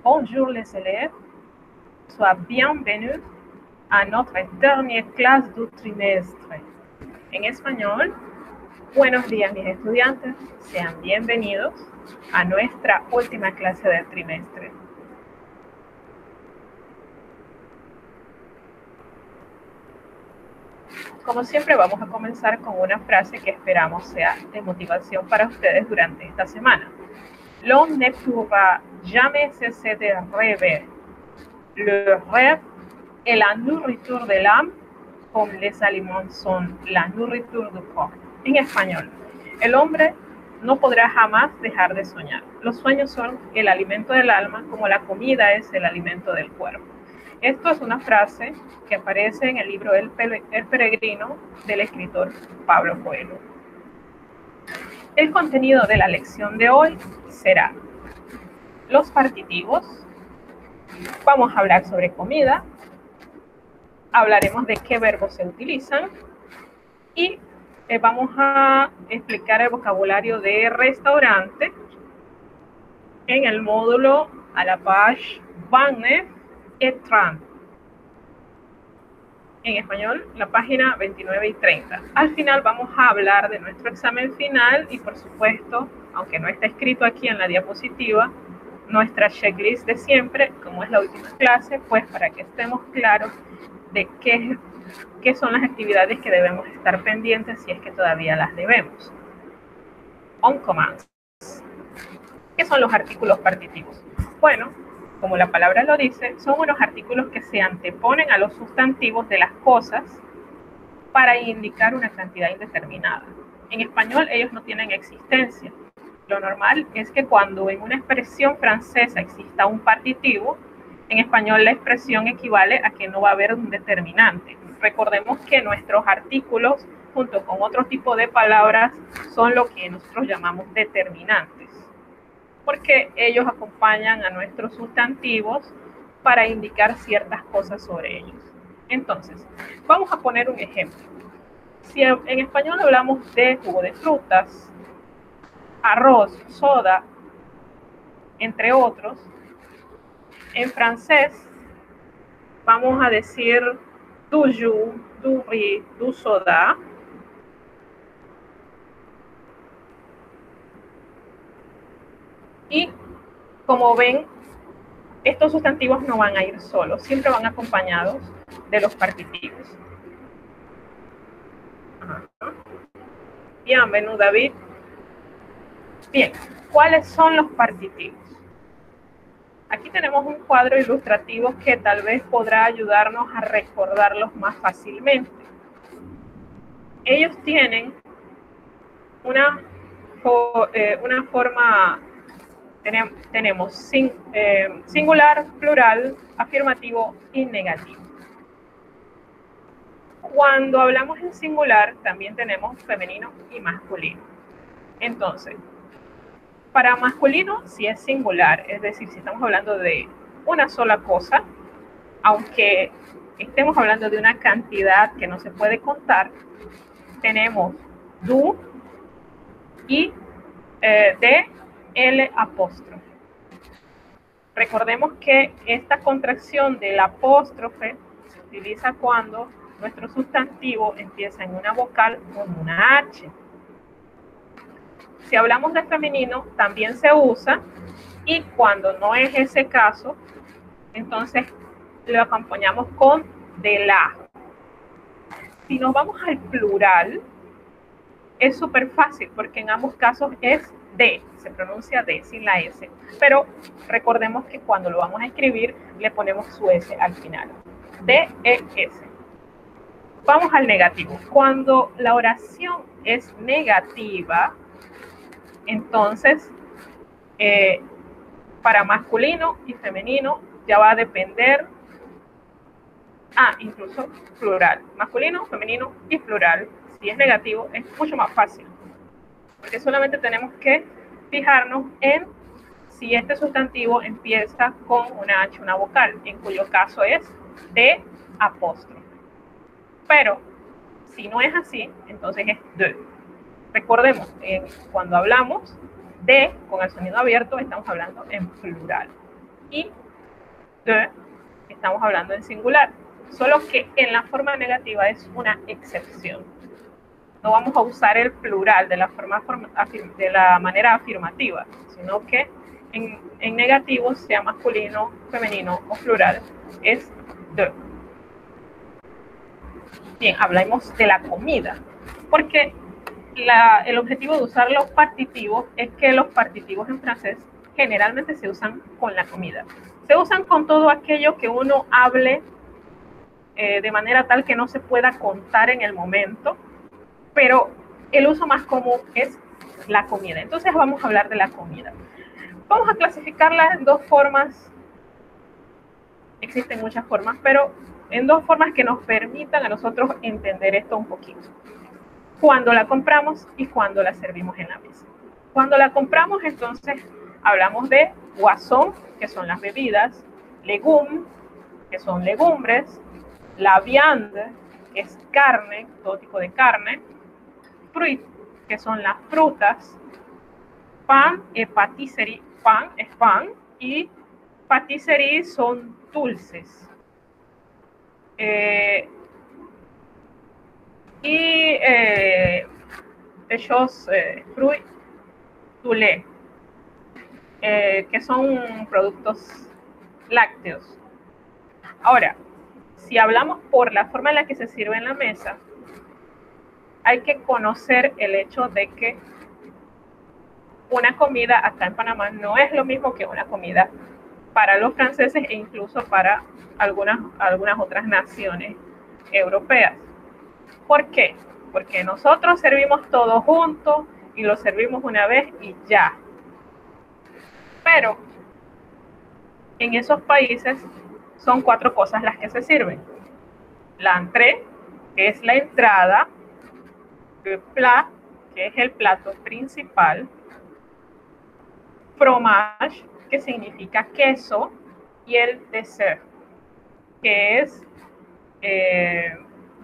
Bonjour les élèves, sois bienvenus a notre dernière clase du trimestre. En español, buenos días mis estudiantes, sean bienvenidos a nuestra última clase del trimestre. Como siempre, vamos a comenzar con una frase que esperamos sea de motivación para ustedes durante esta semana. L'homme ne pourra jamais cesser de rêver. Le rêve est la nourriture de l'âme, comme les aliments sont la nourriture du corps. En español, el hombre no podrá jamás dejar de soñar. Los sueños son el alimento del alma, como la comida es el alimento del cuerpo. Esto es una frase que aparece en el libro El Peregrino del escritor Pablo Coelho. El contenido de la lección de hoy será los partitivos, vamos a hablar sobre comida, hablaremos de qué verbos se utilizan y vamos a explicar el vocabulario de restaurante en el módulo a la page 29 et 30. En español, la página 29 y 30. Al final vamos a hablar de nuestro examen final y, por supuesto, aunque no está escrito aquí en la diapositiva, nuestra checklist de siempre, como es la última clase, pues para que estemos claros de qué son las actividades que debemos estar pendientes si es que todavía las debemos. On commence. ¿Qué son los artículos partitivos? Bueno, como la palabra lo dice, son unos artículos que se anteponen a los sustantivos de las cosas para indicar una cantidad indeterminada. En español ellos no tienen existencia. Lo normal es que cuando en una expresión francesa exista un partitivo, en español la expresión equivale a que no va a haber un determinante. Recordemos que nuestros artículos, junto con otro tipo de palabras, son lo que nosotros llamamos determinantes, porque ellos acompañan a nuestros sustantivos para indicar ciertas cosas sobre ellos. Entonces, vamos a poner un ejemplo. Si en español hablamos de jugo de frutas, arroz, soda, entre otros, en francés vamos a decir du jus, du riz, du soda. Y como ven, estos sustantivos no van a ir solos, siempre van acompañados de los partitivos. Bienvenido, David. Bien, ¿cuáles son los partitivos? Aquí tenemos un cuadro ilustrativo que tal vez podrá ayudarnos a recordarlos más fácilmente. Ellos tienen una forma, tenemos singular, plural, afirmativo y negativo. Cuando hablamos en singular, también tenemos femenino y masculino. Entonces, para masculino, si es singular, es decir, si estamos hablando de una sola cosa, aunque estemos hablando de una cantidad que no se puede contar, tenemos du y L apóstrofe. Recordemos que esta contracción del apóstrofe se utiliza cuando nuestro sustantivo empieza en una vocal con una H. Si hablamos de femenino, también se usa, y cuando no es ese caso, entonces lo acompañamos con de la. Si nos vamos al plural, es súper fácil, porque en ambos casos es de, se pronuncia de sin la S, pero recordemos que cuando lo vamos a escribir, le ponemos su S al final. D-E-S. Vamos al negativo. Cuando la oración es negativa, entonces, para masculino y femenino ya va a depender, incluso plural, masculino, femenino y plural. Si es negativo, es mucho más fácil, porque solamente tenemos que fijarnos en si este sustantivo empieza con una H, una vocal, en cuyo caso es de apóstrofe. Pero si no es así, entonces es de. Recordemos, cuando hablamos de con el sonido abierto, estamos hablando en plural. y de estamos hablando en singular, solo que en la forma negativa es una excepción. No vamos a usar el plural de la manera afirmativa, sino que en negativo, sea masculino, femenino o plural, es de. Bien, hablamos de la comida, porque el objetivo de usar los partitivos es que los partitivos en francés generalmente se usan con la comida. Se usan con todo aquello que uno hable de manera tal que no se pueda contar en el momento, pero el uso más común es la comida. Entonces vamos a hablar de la comida. Vamos a clasificarla en dos formas. Existen muchas formas, pero en dos formas que nos permitan a nosotros entender esto un poquito. Cuando la compramos y cuando la servimos en la mesa. Cuando la compramos, entonces, hablamos de boisson, que son las bebidas, legumes, que son legumbres, la viande, que es carne, todo tipo de carne, fruit, que son las frutas, pan y patisserie, pan es pan, y patisserie son dulces. De choses fruits du lait, que son productos lácteos. Ahora, si hablamos por la forma en la que se sirve en la mesa, hay que conocer el hecho de que una comida acá en Panamá no es lo mismo que una comida para los franceses e incluso para algunas otras naciones europeas. ¿Por qué? Porque nosotros servimos todo junto y lo servimos una vez y ya. Pero en esos países son 4 cosas las que se sirven. La entrée, que es la entrada, le plat, que es el plato principal, fromage, que significa queso, y el dessert, que es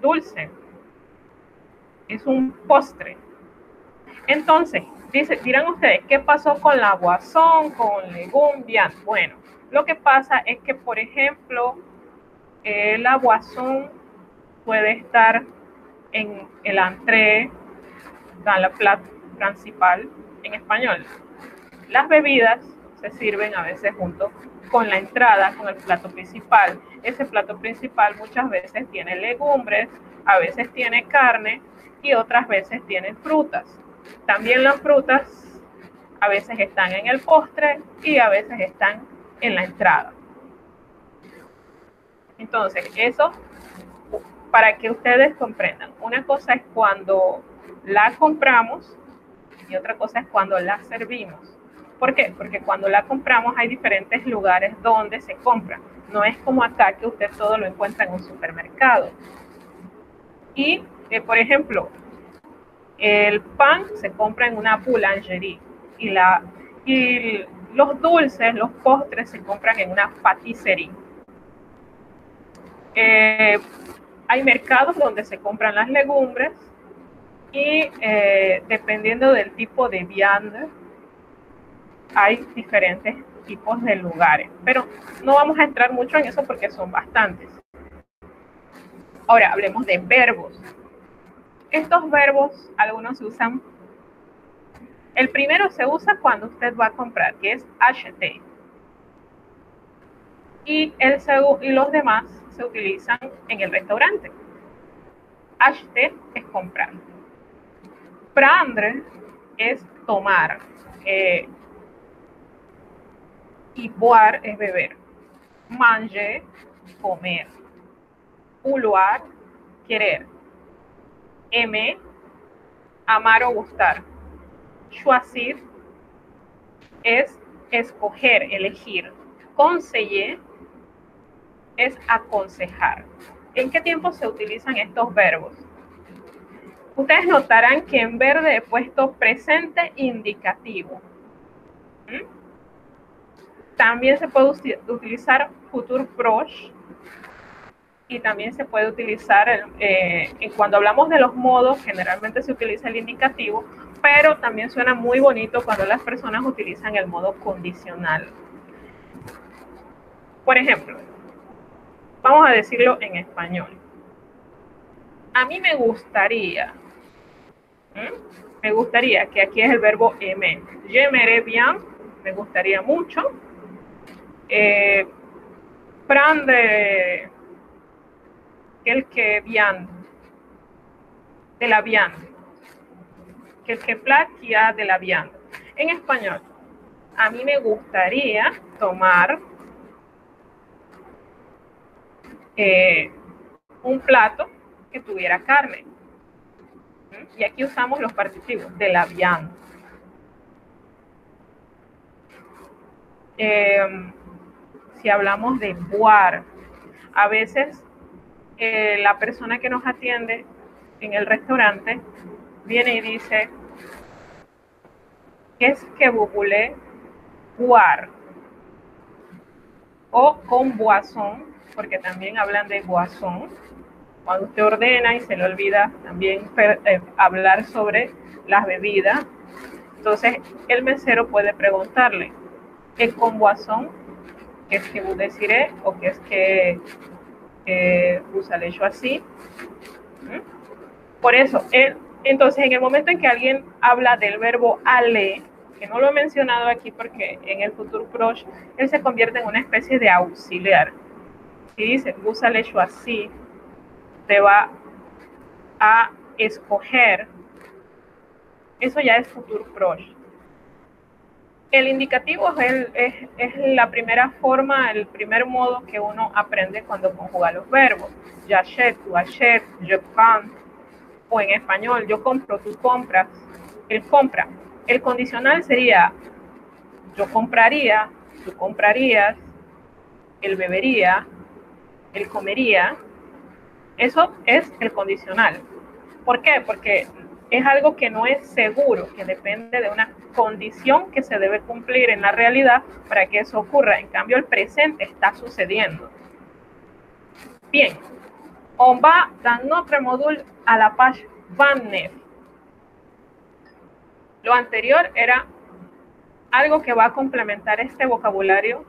dulce, es un postre. Entonces, dirán ustedes, ¿qué pasó con la boisson, con legumes? Bien, bueno, lo que pasa es que, por ejemplo, la boisson puede estar en el entrée, en la plat principal en español. Las bebidas se sirven a veces junto con la entrada, con el plato principal. Ese plato principal muchas veces tiene legumbres, a veces tiene carne y otras veces tiene frutas. También las frutas a veces están en el postre y a veces están en la entrada. Entonces, eso para que ustedes comprendan. Una cosa es cuando la compramos y otra cosa es cuando la servimos. ¿Por qué? Porque cuando la compramos hay diferentes lugares donde se compra. No es como acá que usted todo lo encuentra en un supermercado. Y, por ejemplo, el pan se compra en una boulangerie y los dulces, los postres se compran en una patisserie. Hay mercados donde se compran las legumbres y dependiendo del tipo de vianda, hay diferentes tipos de lugares, pero no vamos a entrar mucho en eso porque son bastantes. Ahora, hablemos de verbos. Estos verbos, algunos se usan. El primero se usa cuando usted va a comprar, que es acheter. Y los demás se utilizan en el restaurante. Acheter es comprar. Prendre es tomar. Y boire es beber. Manger, comer. Vouloir, querer. Aimer, amar o gustar. Choisir es escoger, elegir. Conseiller es aconsejar. ¿En qué tiempo se utilizan estos verbos? Ustedes notarán que en verde he puesto presente indicativo. También se puede utilizar futur proche y también se puede utilizar, cuando hablamos de los modos, generalmente se utiliza el indicativo, pero también suena muy bonito cuando las personas utilizan el modo condicional. Por ejemplo, vamos a decirlo en español. A mí me gustaría, que aquí es el verbo aimer. J'aimerais bien, me gustaría mucho. Prendre quelque viande, de la viande. Quelque plat qui a de la viande. En español, a mí me gustaría tomar un plato que tuviera carne. Y aquí usamos los participios de la viande. Si hablamos de boire, a veces la persona que nos atiende en el restaurante viene y dice, ¿qu'est-ce que vous voulez boire? O con boisson, porque también hablan de boisson. Cuando usted ordena y se le olvida también hablar sobre las bebidas, entonces el mesero puede preguntarle, ¿es con boisson? ¿Qu'est-ce que vous désirez? ¿O qu'est-ce que vous allez choisir? Por eso, entonces en el momento en que alguien habla del verbo aller, que no lo he mencionado aquí porque en el futuro proche él se convierte en una especie de auxiliar. Si dice vous allez choisir, te va a escoger, eso ya es futuro proche. El indicativo es la primera forma, el primer modo que uno aprende cuando conjuga los verbos. J'achète, tu achètes, je prends, o en español, yo compro, tú compras, él compra. El condicional sería yo compraría, tú comprarías, él bebería, él comería. Eso es el condicional. ¿Por qué? Porque es algo que no es seguro, que depende de una condición que se debe cumplir en la realidad para que eso ocurra. En cambio, el presente está sucediendo. Bien, on va dans notre module à la page 29. Lo anterior era algo que va a complementar este vocabulario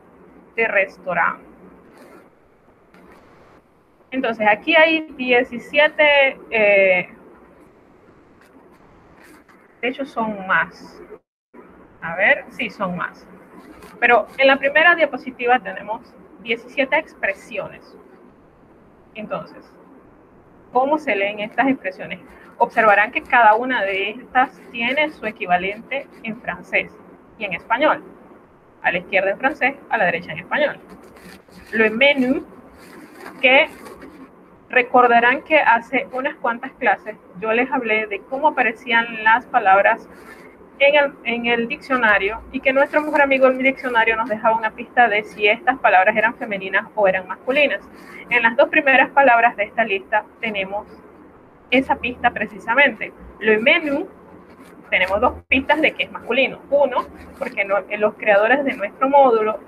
de restaurante. Entonces, aquí hay 17, de hecho son más. A ver, sí, son más. Pero en la primera diapositiva tenemos 17 expresiones. Entonces, ¿cómo se leen estas expresiones? Observarán que cada una de estas tiene su equivalente en francés y en español. A la izquierda en francés, a la derecha en español. Le menú, que recordarán que hace unas cuantas clases yo les hablé de cómo aparecían las palabras en el diccionario y que nuestro mejor amigo el diccionario nos dejaba una pista de si estas palabras eran femeninas o eran masculinas. En las dos primeras palabras de esta lista tenemos esa pista precisamente. Le menú, tenemos dos pistas de que es masculino. Uno, porque los creadores de nuestro módulo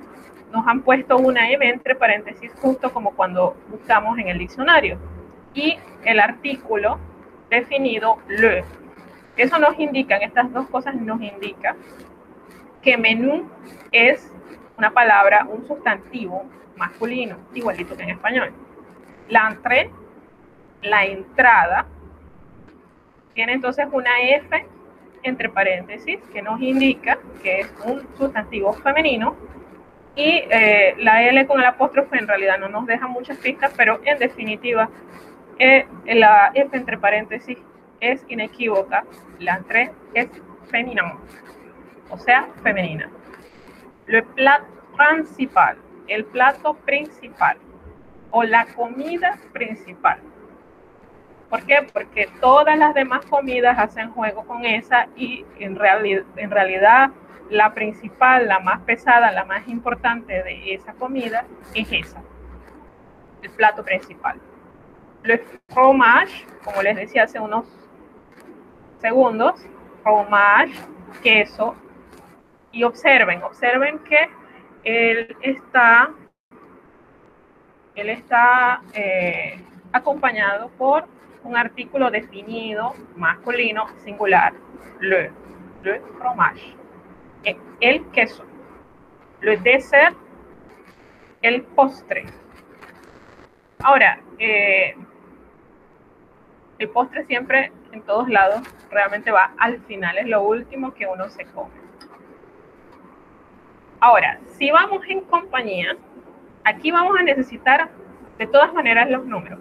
nos han puesto una M entre paréntesis justo como cuando buscamos en el diccionario. Y el artículo definido le. Eso nos indica, estas dos cosas nos indican que menú es una palabra, un sustantivo masculino, igualito que en español. L'entrée, la entrada, tiene entonces una F entre paréntesis que nos indica que es un sustantivo femenino y la L con el apóstrofe en realidad no nos deja muchas pistas, pero en definitiva la F entre paréntesis es inequívoca, l'entrée es féminin, o sea, femenina. Le plat principal, el plato principal, o la comida principal. ¿Por qué? Porque todas las demás comidas hacen juego con esa y en realidad la principal, la más pesada, la más importante de esa comida es esa, el plato principal. Le fromage, como les decía hace unos segundos, fromage, queso, y observen que él está acompañado por un artículo definido, masculino, singular, le fromage, el queso. Le dessert, el postre. Ahora, el postre siempre, en todos lados, realmente va al final, es lo último que uno se come. Ahora, si vamos en compañía, aquí vamos a necesitar de todas maneras los números.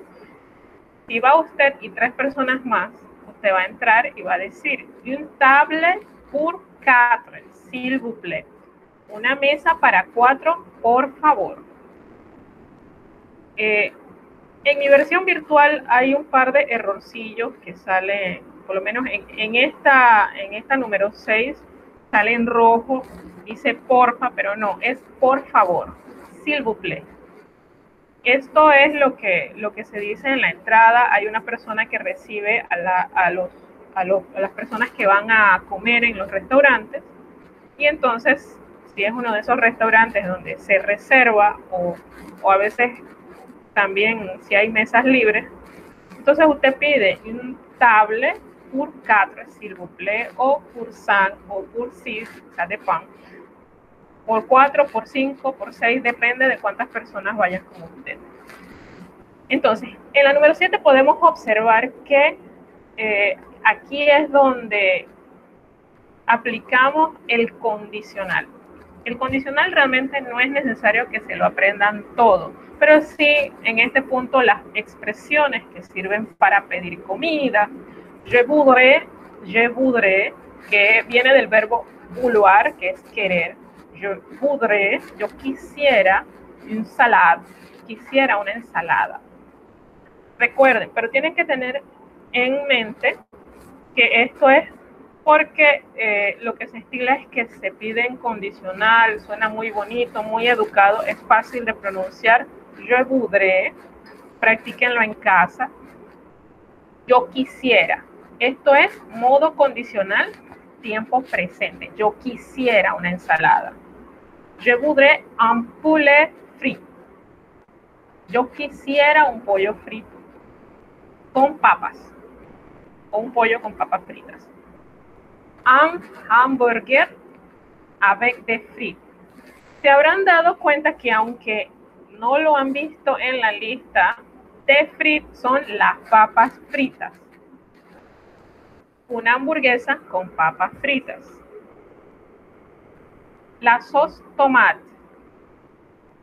Si va usted y 3 personas más, usted va a entrar y va a decir, une table pour 4, s'il vous plaît. Una mesa para 4, por favor. En mi versión virtual hay un par de errorcillos que salen, por lo menos en esta número 6, sale en rojo, dice porfa, pero no, es por favor, s'il vous plaît. Esto es lo que se dice en la entrada. Hay una persona que recibe a las personas que van a comer en los restaurantes, y entonces, si es uno de esos restaurantes donde se reserva o a veces también si hay mesas libres, entonces usted pide un table pour 4, s'il vous plaît, o pour 5 o pour 6, ça dépend. Por 4, por 5, por 6, depende de cuántas personas vayan con usted. Entonces, en la número 7 podemos observar que aquí es donde aplicamos el condicional. El condicional realmente no es necesario que se lo aprendan todo, pero sí en este punto las expresiones que sirven para pedir comida. Je voudrais, que viene del verbo vouloir, que es querer. Je voudrais, yo quisiera une salade, quisiera una ensalada. Recuerden, pero tienen que tener en mente que esto es porque lo que se estila es que se pide en condicional, suena muy bonito, muy educado, es fácil de pronunciar. Je voudrais, practíquenlo en casa. Yo quisiera, esto es modo condicional, tiempo presente. Yo quisiera una ensalada. Je voudrais un poulet frit. Yo quisiera un pollo frito con papas, o un pollo con papas fritas. Un hamburger avec des frites. Se habrán dado cuenta que aunque no lo han visto en la lista, des frites son las papas fritas. Una hamburguesa con papas fritas. La sauce tomate,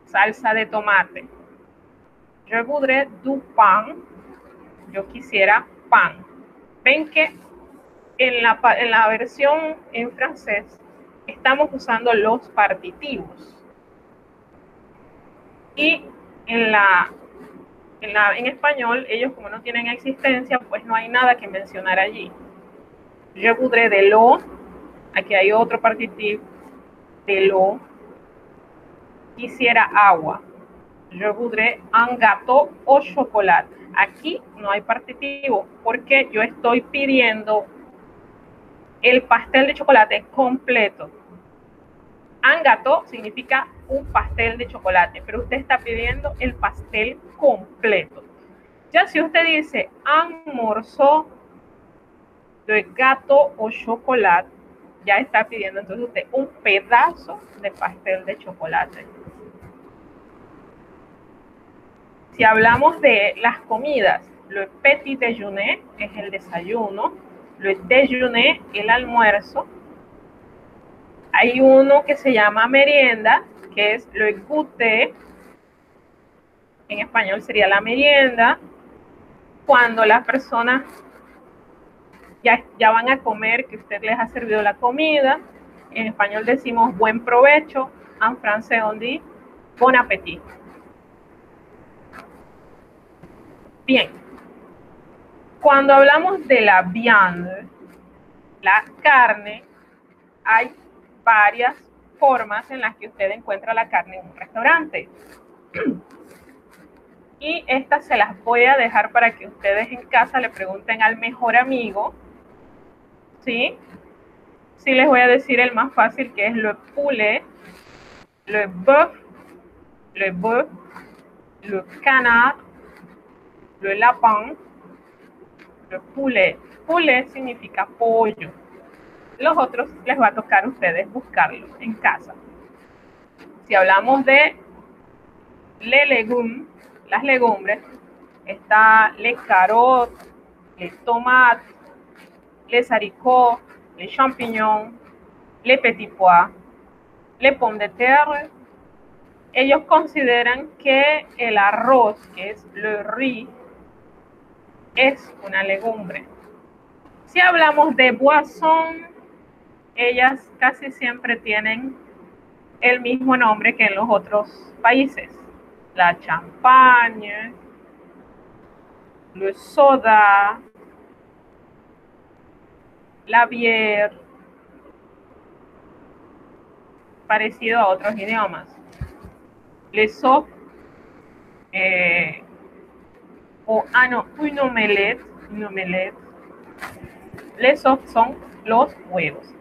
salsa de tomate. Je voudrais du pain, yo quisiera pan. Ven que en la versión en francés estamos usando los partitivos. Y en español, ellos como no tienen existencia, pues no hay nada que mencionar allí. Je voudrais de l'eau, aquí hay otro partitivo, de l'eau. Quisiera agua. Je voudrais un gâteau au chocolat. Aquí no hay partitivo porque yo estoy pidiendo el pastel de chocolate completo. Un gâteau significa un pastel de chocolate, pero usted está pidiendo el pastel completo. Ya si usted dice un morceau de gâteau au chocolat, ya está pidiendo entonces usted un pedazo de pastel de chocolate. Si hablamos de las comidas, le petit déjeuner es el desayuno, le déjeuner el almuerzo. Hay uno que se llama merienda, que es le goûter, en español sería la merienda, cuando las personas ya van a comer, que usted les ha servido la comida. En español decimos buen provecho, en francés on dit bon appétit. Bien, cuando hablamos de la viande, la carne, hay varias formas en las que usted encuentra la carne en un restaurante. Y estas se las voy a dejar para que ustedes en casa le pregunten al mejor amigo, ¿sí? Sí les voy a decir el más fácil, que es le poulet, le bœuf, le canard, le lapin, le poulet. Poulet significa pollo. Los otros les va a tocar a ustedes buscarlos en casa. Si hablamos de les légumes, las legumbres, está les carottes, les tomates, les haricots, les champignons, les petits pois, les pommes de terre. Ellos consideran que el arroz, que es le riz, es una legumbre. Si hablamos de boisson, ellas casi siempre tienen el mismo nombre que en los otros países. La champagne, le soda, la bière, parecido a otros idiomas. Les sopes, un omelette. Les sopes son los huevos.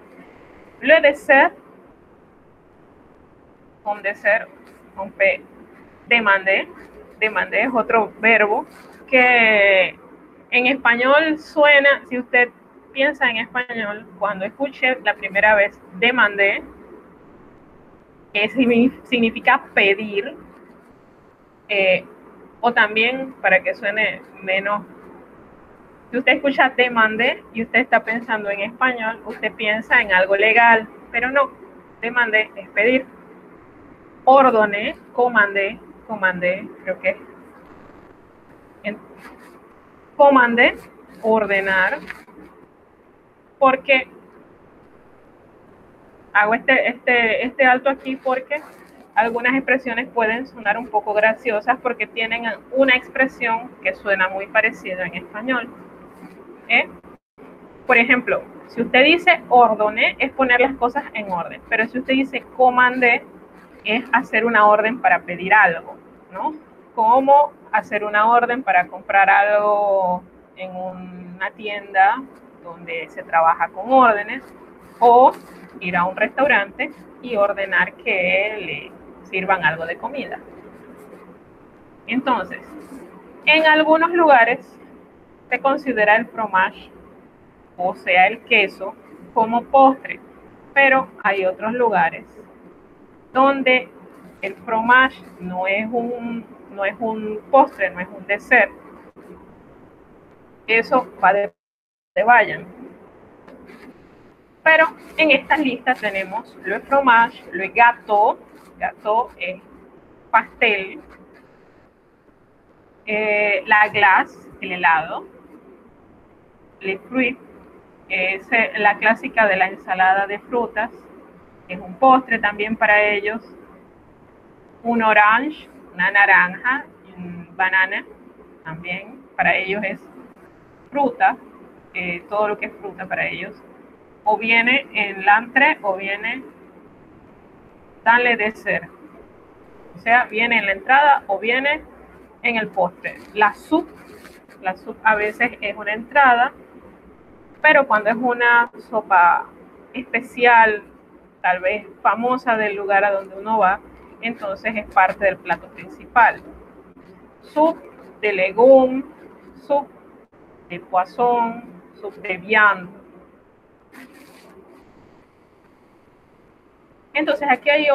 Le dessert, con dessert, on peut demander. Demander es otro verbo que en español suena, si usted piensa en español, cuando escuche la primera vez demander, significa pedir, o también, para que suene menos, si usted escucha demander y usted está pensando en español, usted piensa en algo legal, pero no, demander es pedir. Ordone, comandé, creo que comandé, ordenar, porque hago este alto aquí porque algunas expresiones pueden sonar un poco graciosas porque tienen una expresión que suena muy parecida en español. Por ejemplo, si usted dice ordone, es poner las cosas en orden, pero si usted dice comandé, es hacer una orden para pedir algo, ¿no? Como hacer una orden para comprar algo en una tienda donde se trabaja con órdenes, o ir a un restaurante y ordenar que le sirvan algo de comida. Entonces, en algunos lugares se considera el fromage, o sea, el queso, como postre, pero hay otros lugares donde el fromage no es un postre, no es un dessert. Eso va de vayan. Pero en estas listas tenemos le fromage, le gâteau, gâteau es pastel, la glace, el helado, les fruits, es la clásica de la ensalada de frutas, es un postre también para ellos, un orange, una naranja, un banana, también para ellos es fruta, todo lo que es fruta para ellos, o viene en l'entrée o viene dans le dessert, o sea, viene en la entrada o viene en el postre. La soupe a veces es una entrada, pero cuando es una sopa especial, tal vez famosa del lugar a donde uno va, entonces es parte del plato principal. Soupe de legumes, soupe de poisson, soupe de viande. Entonces aquí hay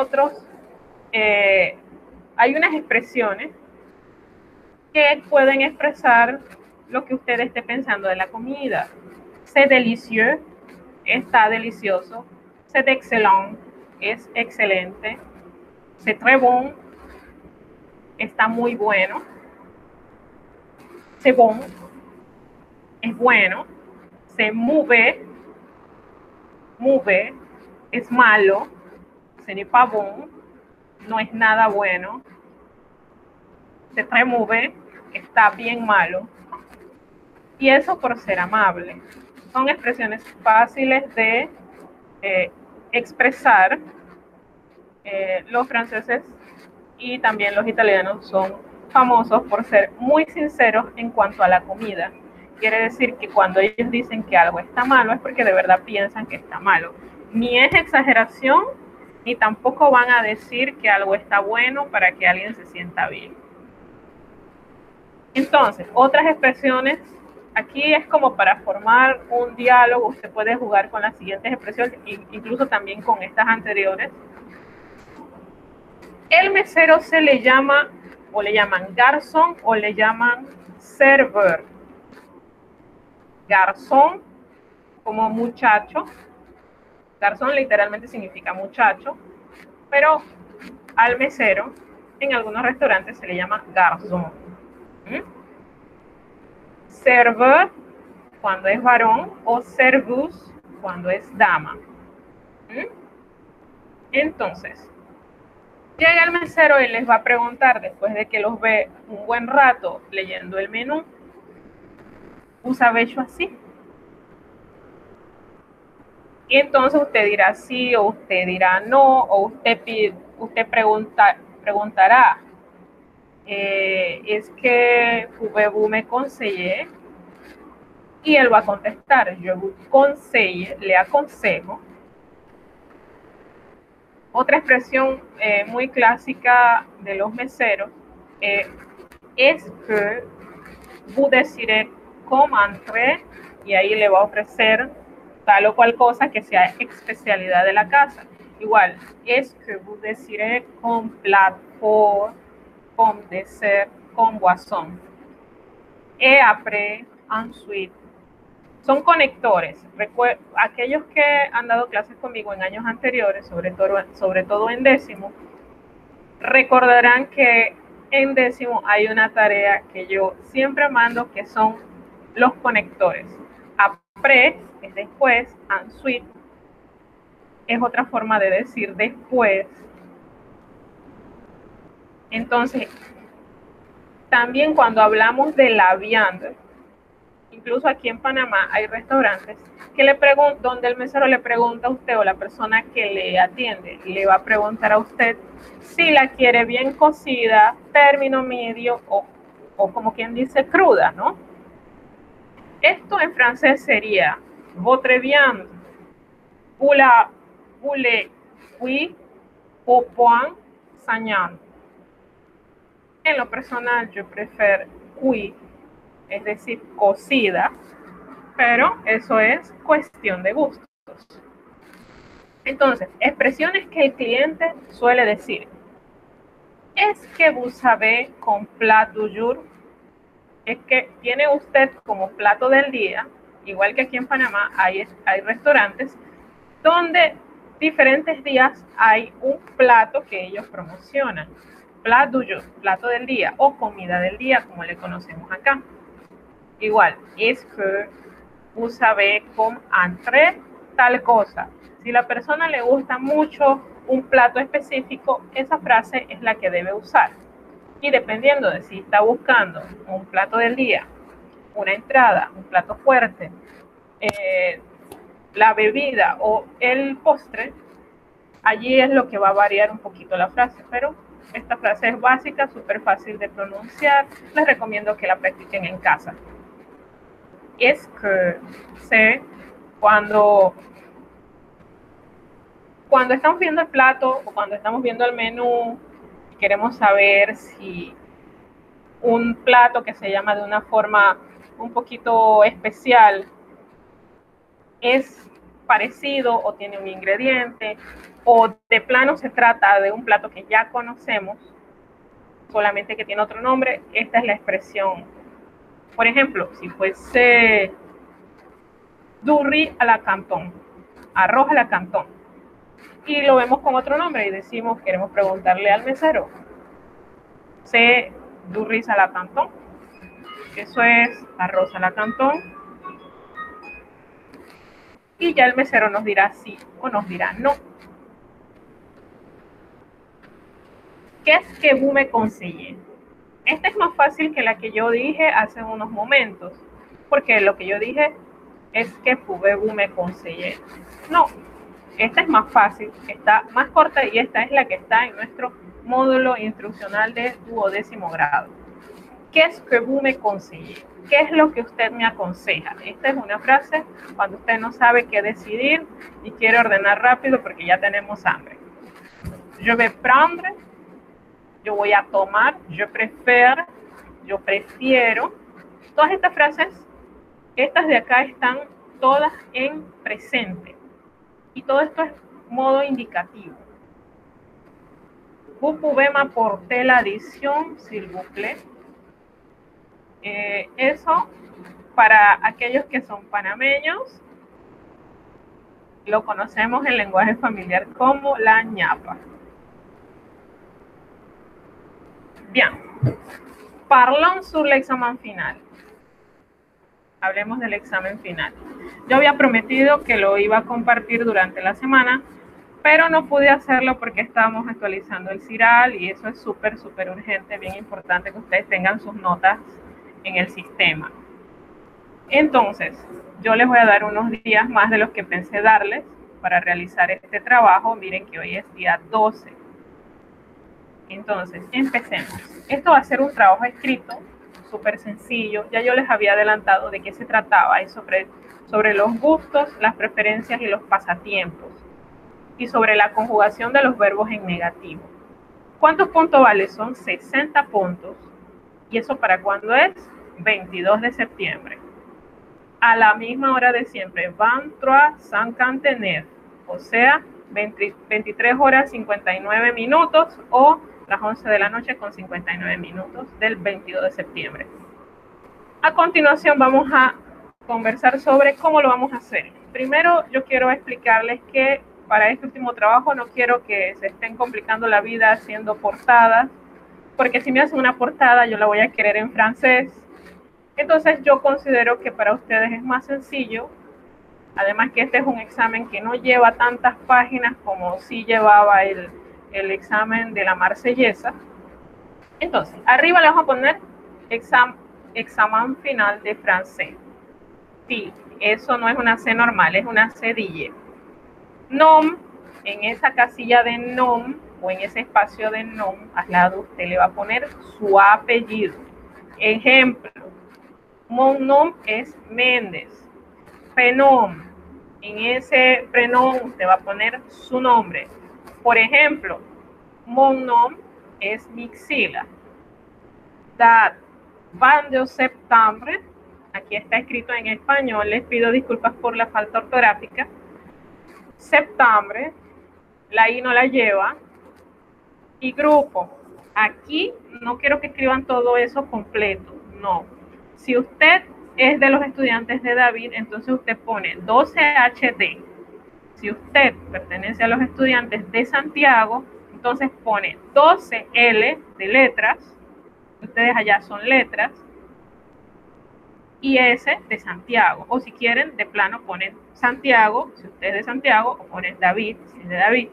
hay unas expresiones que pueden expresar lo que usted esté pensando de la comida. C'est délicieux, está delicioso. C'est excellent, es excelente. C'est très bon, está muy bueno. C'est bon, es bueno. C'est mauvais, es malo. Ce n'est pas bon, no es nada bueno. C'est très mauvais, está bien malo. Y eso por ser amable. Son expresiones fáciles de expresar. Los franceses y también los italianos son famosos por ser muy sinceros en cuanto a la comida. Quiere decir que cuando ellos dicen que algo está malo es porque de verdad piensan que está malo. Ni es exageración, ni tampoco van a decir que algo está bueno para que alguien se sienta bien. Entonces, otras expresiones, aquí es como para formar un diálogo, usted puede jugar con las siguientes expresiones, incluso también con estas anteriores. El mesero se le llama o le llaman garçon o le llaman serveur. Garzón como muchacho. Garzón literalmente significa muchacho, pero al mesero en algunos restaurantes se le llama garzón. Serveur cuando es varón o servus cuando es dama. Entonces, llega el mesero y les va a preguntar, después de que los ve un buen rato leyendo el menú, ¿vous savez choisir? Y entonces usted dirá sí o usted dirá no, o usted preguntará, es que pouvez-vous me conseiller? Y él va a contestar, je vous conseille, le aconsejo. Otra expresión muy clásica de los meseros es que vous désirez comme entrer, y ahí le va a ofrecer tal o cual cosa que sea especialidad de la casa. Igual, es que vous désirez comme plat fort, comme dessert, comme boisson. Et après, ensuite. Son conectores. Aquellos que han dado clases conmigo en años anteriores, sobre todo en décimo, recordarán que en décimo hay una tarea que yo siempre mando, que son los conectores. Après es después, ensuite es otra forma de decir después. Entonces, también cuando hablamos de la viande, incluso aquí en Panamá hay restaurantes que donde el mesero le pregunta a usted, o la persona que le atiende le va a preguntar a usted si la quiere bien cocida, término medio o como quien dice cruda, ¿no? Esto en francés sería votre viande, vous la voulez cuite au point saignant. En lo personal yo prefiero cuite, es decir, cocida, pero eso es cuestión de gustos. Entonces, expresiones que el cliente suele decir. Es que vous savez con plat du jour, es que tiene usted como plato del día, igual que aquí en Panamá hay restaurantes donde diferentes días hay un plato que ellos promocionan. Plat du jour, plato del día o comida del día, como le conocemos acá. Igual, es que vous savez con entrer tal cosa. Si la persona le gusta mucho un plato específico, esa frase es la que debe usar. Y dependiendo de si está buscando un plato del día, una entrada, un plato fuerte, la bebida o el postre, allí es lo que va a variar un poquito la frase, pero esta frase es básica, súper fácil de pronunciar. Les recomiendo que la practiquen en casa. Es que sé cuando estamos viendo el plato o cuando estamos viendo el menú, queremos saber si un plato que se llama de una forma un poquito especial es parecido o tiene un ingrediente, o de plano se trata de un plato que ya conocemos, solamente que tiene otro nombre. Esta es la expresión. Por ejemplo, si fuese du riz à la canton, arroz a la canton, y lo vemos con otro nombre y decimos, queremos preguntarle al mesero, ¿c'est du riz à la canton? Eso es arroz a la canton. Y ya el mesero nos dirá sí o nos dirá no. ¿Qué es que vous me conseillez? Esta es más fácil que la que yo dije hace unos momentos, porque lo que yo dije es que pouvez-vous me conseiller. No, esta es más fácil, está más corta, y esta es la que está en nuestro módulo instruccional de 12º grado. ¿Qué es que vous me conseillez? ¿Qué es lo que usted me aconseja? Esta es una frase cuando usted no sabe qué decidir y quiere ordenar rápido porque ya tenemos hambre. Je vais prendre, yo voy a tomar, je préfère, yo prefiero. Todas estas frases, estas de acá, están todas en presente. Y todo esto es modo indicativo. Vous pouvez m'apporter l'addition, s'il vous plaît. Eso, para aquellos que son panameños, lo conocemos en lenguaje familiar como la ñapa. Bien, parlons sur l'examen final. Hablemos del examen final. Yo había prometido que lo iba a compartir durante la semana, pero no pude hacerlo porque estábamos actualizando el CIRAL y eso es súper urgente, bien importante que ustedes tengan sus notas en el sistema. Entonces, yo les voy a dar unos días más de los que pensé darles para realizar este trabajo. Miren que hoy es día 12. Entonces, empecemos. Esto va a ser un trabajo escrito, súper sencillo. Ya yo les había adelantado de qué se trataba, y sobre los gustos, las preferencias y los pasatiempos. Y sobre la conjugación de los verbos en negativo. ¿Cuántos puntos vale? Son 60 puntos. ¿Y eso para cuándo es? 22 de septiembre. A la misma hora de siempre, 23:59, o sea, 23 horas 59 minutos o las 11 de la noche con 59 minutos del 22 de septiembre. A continuación vamos a conversar sobre cómo lo vamos a hacer. Primero yo quiero explicarles que para este último trabajo no quiero que se estén complicando la vida haciendo portadas, porque si me hacen una portada yo la voy a querer en francés. Entonces yo considero que para ustedes es más sencillo, además que este es un examen que no lleva tantas páginas como sí llevaba el examen de la Marsellesa. Entonces, arriba le vamos a poner examen final de francés. Sí, eso no es una C normal, es una cedille. Nom, en esa casilla de nom, o en ese espacio de nom, al lado usted le va a poner su apellido. Ejemplo, mon nom es Méndez. Prenom, en ese prenom usted va a poner su nombre. Por ejemplo, mon nom es Mixila. Date, 20 de septiembre, aquí está escrito en español, les pido disculpas por la falta ortográfica. Septiembre, la I no la lleva. Y grupo, aquí no quiero que escriban todo eso completo, no. Si usted es de los estudiantes de David, entonces usted pone 12HD. Si usted pertenece a los estudiantes de Santiago, entonces pone 12L de letras, ustedes allá son letras, y S de Santiago. O si quieren, de plano ponen Santiago, si usted es de Santiago, o ponen David, si es de David.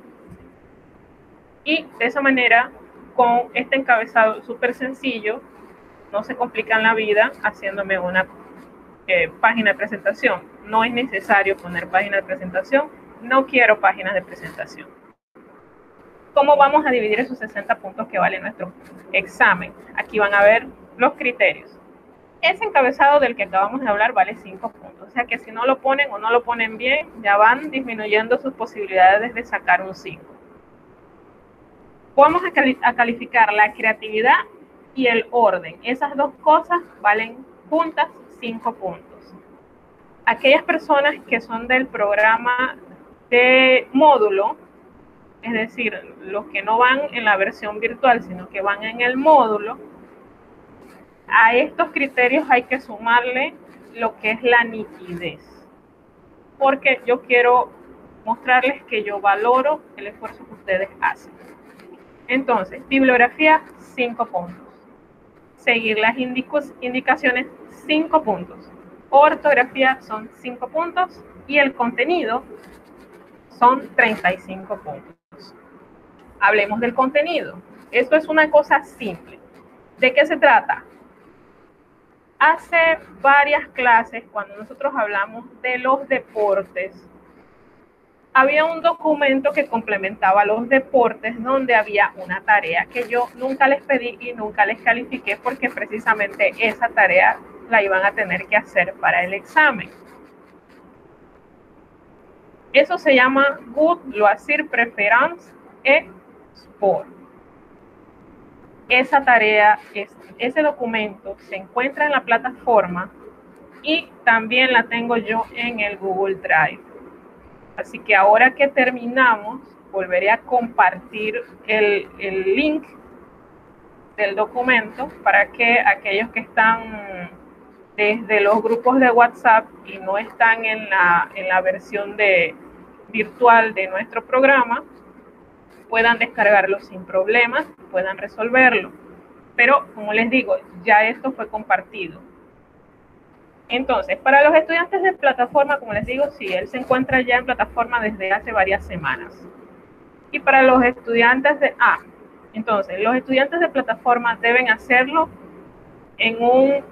Y de esa manera, con este encabezado súper sencillo, no se complican la vida haciéndome una página de presentación. No es necesario poner página de presentación. No quiero páginas de presentación. ¿Cómo vamos a dividir esos 60 puntos que vale nuestro examen? Aquí van a ver los criterios. Ese encabezado del que acabamos de hablar vale 5 puntos. O sea que si no lo ponen o no lo ponen bien, ya van disminuyendo sus posibilidades de sacar un 5. Vamos a calificar la creatividad y el orden. Esas dos cosas valen juntas 5 puntos. Aquellas personas que son del programa de módulo, es decir, los que no van en la versión virtual, sino que van en el módulo, a estos criterios hay que sumarle lo que es la nitidez. Porque yo quiero mostrarles que yo valoro el esfuerzo que ustedes hacen. Entonces, bibliografía, 5 puntos. Seguir las indicaciones, 5 puntos. Ortografía son 5 puntos y el contenido son 35 puntos. Hablemos del contenido. Esto es una cosa simple. ¿De qué se trata? Hace varias clases, cuando nosotros hablamos de los deportes, había un documento que complementaba los deportes donde había una tarea que yo nunca les pedí y nunca les califiqué porque precisamente esa tarea la iban a tener que hacer para el examen. Eso se llama Good Loisir Preference et Sport. Esa tarea, ese documento se encuentra en la plataforma y también la tengo yo en el Google Drive. Así que ahora que terminamos, volveré a compartir el link del documento para que aquellos que están desde los grupos de WhatsApp y no están en la versión virtual de nuestro programa puedan descargarlo sin problemas, puedan resolverlo. Pero, como les digo, ya esto fue compartido. Entonces, para los estudiantes de plataforma, como les digo, sí, él se encuentra ya en plataforma desde hace varias semanas. Y para los estudiantes de... entonces, los estudiantes de plataforma deben hacerlo en un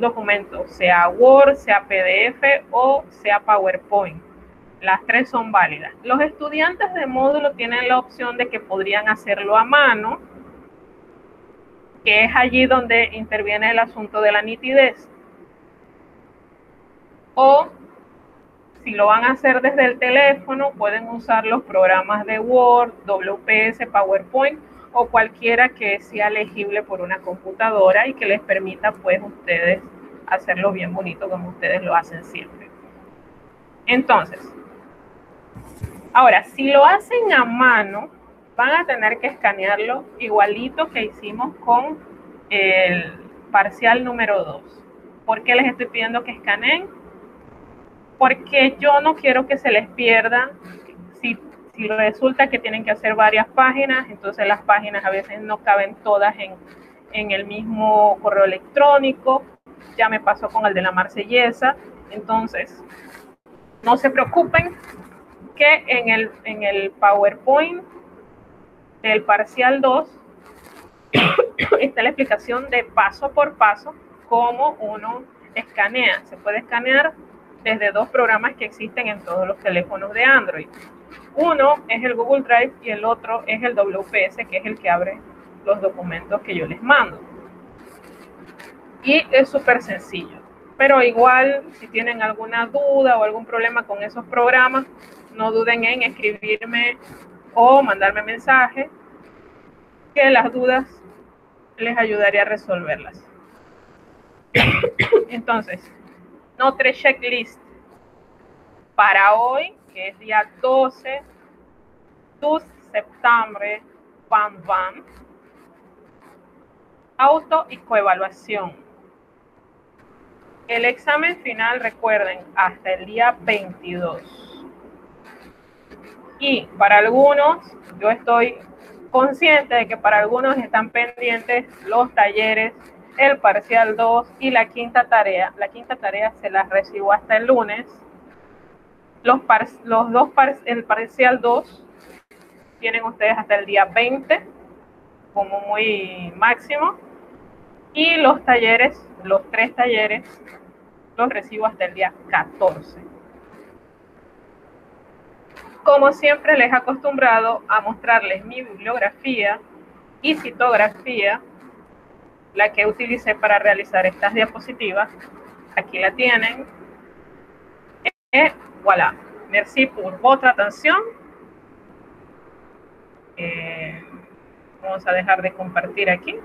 documento, sea Word, sea PDF o sea PowerPoint. Las tres son válidas. Los estudiantes de módulo tienen la opción de que podrían hacerlo a mano, que es allí donde interviene el asunto de la nitidez. O si lo van a hacer desde el teléfono, pueden usar los programas de Word, WPS, PowerPoint o cualquiera que sea legible por una computadora y que les permita pues ustedes hacerlo bien bonito como ustedes lo hacen siempre. Entonces, ahora, si lo hacen a mano, van a tener que escanearlo igualito que hicimos con el parcial número 2. ¿Por qué les estoy pidiendo que escaneen? Porque yo no quiero que se les pierda. Si resulta que tienen que hacer varias páginas, entonces las páginas a veces no caben todas en el mismo correo electrónico. Ya me pasó con el de la Marsellesa. Entonces, no se preocupen que en el PowerPoint del parcial 2 está la explicación de paso por paso cómo uno escanea. Se puede escanear desde dos programas que existen en todos los teléfonos de Android. Uno es el Google Drive y el otro es el WPS, que es el que abre los documentos que yo les mando. Y es súper sencillo. Pero igual, si tienen alguna duda o algún problema con esos programas, no duden en escribirme o mandarme mensaje, que las dudas les ayudaré a resolverlas. Entonces, notre checklist para hoy, que es día 12 de septiembre, auto y coevaluación. El examen final, recuerden, hasta el día 22. Y para algunos, yo estoy consciente de que para algunos están pendientes los talleres, el parcial 2 y la quinta tarea. La quinta tarea se la recibo hasta el lunes. El parcial 2 tienen ustedes hasta el día 20 como muy máximo. Y los talleres, los 3 talleres, los recibo hasta el día 14. Como siempre les he acostumbrado a mostrarles mi bibliografía y citografía, la que utilicé para realizar estas diapositivas. Aquí la tienen. Et voilà. Merci pour votre attention. Vamos a dejar de compartir aquí.